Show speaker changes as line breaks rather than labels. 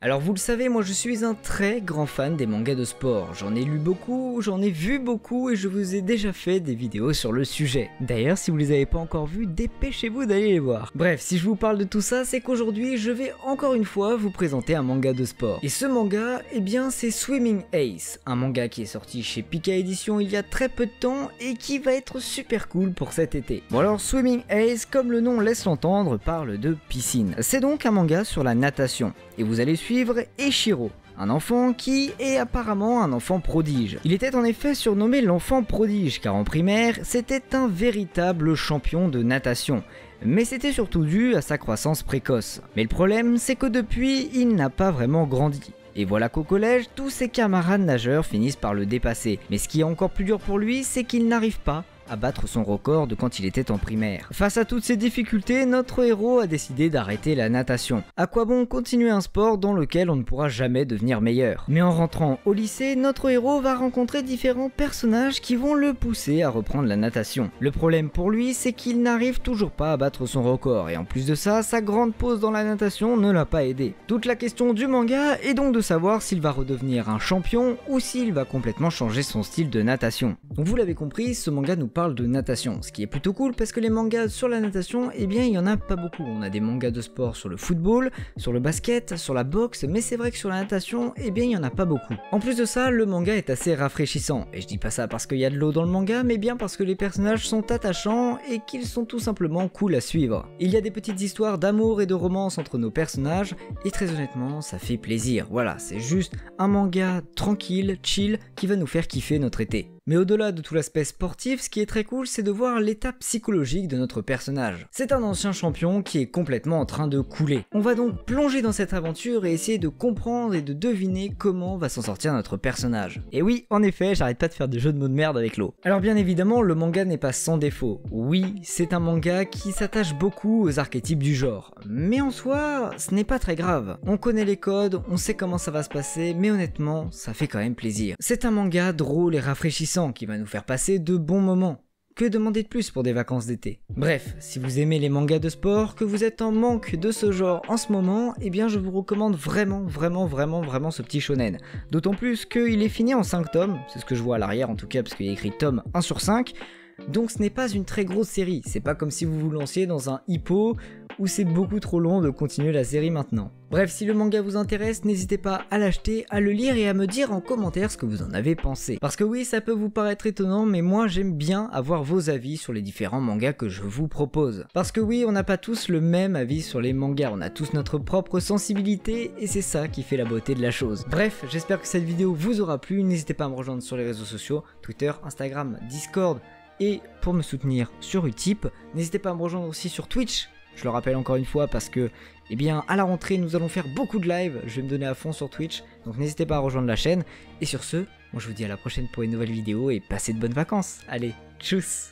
Alors vous le savez, moi je suis un très grand fan des mangas de sport. J'en ai lu beaucoup, j'en ai vu beaucoup et je vous ai déjà fait des vidéos sur le sujet. D'ailleurs, si vous les avez pas encore vus, dépêchez-vous d'aller les voir. Bref, si je vous parle de tout ça, c'est qu'aujourd'hui je vais encore une fois vous présenter un manga de sport. Et ce manga, eh bien c'est Swimming Ace, un manga qui est sorti chez Pika Édition il y a très peu de temps et qui va être super cool pour cet été. Bon alors Swimming Ace, comme le nom laisse l'entendre, parle de piscine. C'est donc un manga sur la natation. Et vous allez suivre Eiichiro, un enfant qui est apparemment un enfant prodige. Il était en effet surnommé l'enfant prodige car en primaire, c'était un véritable champion de natation. Mais c'était surtout dû à sa croissance précoce. Mais le problème, c'est que depuis, il n'a pas vraiment grandi. Et voilà qu'au collège, tous ses camarades nageurs finissent par le dépasser. Mais ce qui est encore plus dur pour lui, c'est qu'il n'arrive pas à battre son record de quand il était en primaire. Face à toutes ces difficultés, notre héros a décidé d'arrêter la natation. À quoi bon continuer un sport dans lequel on ne pourra jamais devenir meilleur? Mais en rentrant au lycée, notre héros va rencontrer différents personnages qui vont le pousser à reprendre la natation. Le problème pour lui, c'est qu'il n'arrive toujours pas à battre son record, et en plus de ça, sa grande pause dans la natation ne l'a pas aidé. Toute la question du manga est donc de savoir s'il va redevenir un champion ou s'il va complètement changer son style de natation. Donc vous l'avez compris, ce manga nous parle de natation, ce qui est plutôt cool parce que les mangas sur la natation, eh bien il y en a pas beaucoup. On a des mangas de sport sur le football, sur le basket, sur la boxe, mais c'est vrai que sur la natation, eh bien il y en a pas beaucoup. En plus de ça, le manga est assez rafraîchissant, et je dis pas ça parce qu'il y a de l'eau dans le manga, mais bien parce que les personnages sont attachants et qu'ils sont tout simplement cool à suivre. Il y a des petites histoires d'amour et de romance entre nos personnages, et très honnêtement, ça fait plaisir. Voilà, c'est juste un manga tranquille, chill, qui va nous faire kiffer notre été. Mais au-delà de tout l'aspect sportif, ce qui est très cool, c'est de voir l'état psychologique de notre personnage. C'est un ancien champion qui est complètement en train de couler. On va donc plonger dans cette aventure et essayer de comprendre et de deviner comment va s'en sortir notre personnage. Et oui, en effet, j'arrête pas de faire des jeux de mots de merde avec l'eau. Alors bien évidemment, le manga n'est pas sans défaut. Oui, c'est un manga qui s'attache beaucoup aux archétypes du genre. Mais en soi, ce n'est pas très grave. On connaît les codes, on sait comment ça va se passer, mais honnêtement, ça fait quand même plaisir. C'est un manga drôle et rafraîchissant qui va nous faire passer de bons moments. Que demander de plus pour des vacances d'été? Bref, si vous aimez les mangas de sport, que vous êtes en manque de ce genre en ce moment, eh bien je vous recommande vraiment ce petit shonen. D'autant plus qu'il est fini en 5 tomes, c'est ce que je vois à l'arrière en tout cas parce qu'il y a écrit tome 1 sur 5, donc ce n'est pas une très grosse série, c'est pas comme si vous vous lanciez dans un hippo où c'est beaucoup trop long de continuer la série maintenant. Bref, si le manga vous intéresse, n'hésitez pas à l'acheter, à le lire et à me dire en commentaire ce que vous en avez pensé. Parce que oui, ça peut vous paraître étonnant, mais moi j'aime bien avoir vos avis sur les différents mangas que je vous propose. Parce que oui, on n'a pas tous le même avis sur les mangas, on a tous notre propre sensibilité et c'est ça qui fait la beauté de la chose. Bref, j'espère que cette vidéo vous aura plu, n'hésitez pas à me rejoindre sur les réseaux sociaux, Twitter, Instagram, Discord, et pour me soutenir sur Utip, n'hezitez pas à me rejoindre aussi sur Twitch. Je le rappelle encore une fois parce que, eh bien, à la rentrée, nous allons faire beaucoup de live. Je vais me donner à fond sur Twitch, donc n'hésitez pas à rejoindre la chaîne. Et sur ce, moi je vous dis à la prochaine pour une nouvelle vidéo et passez de bonnes vacances. Allez, tchuss!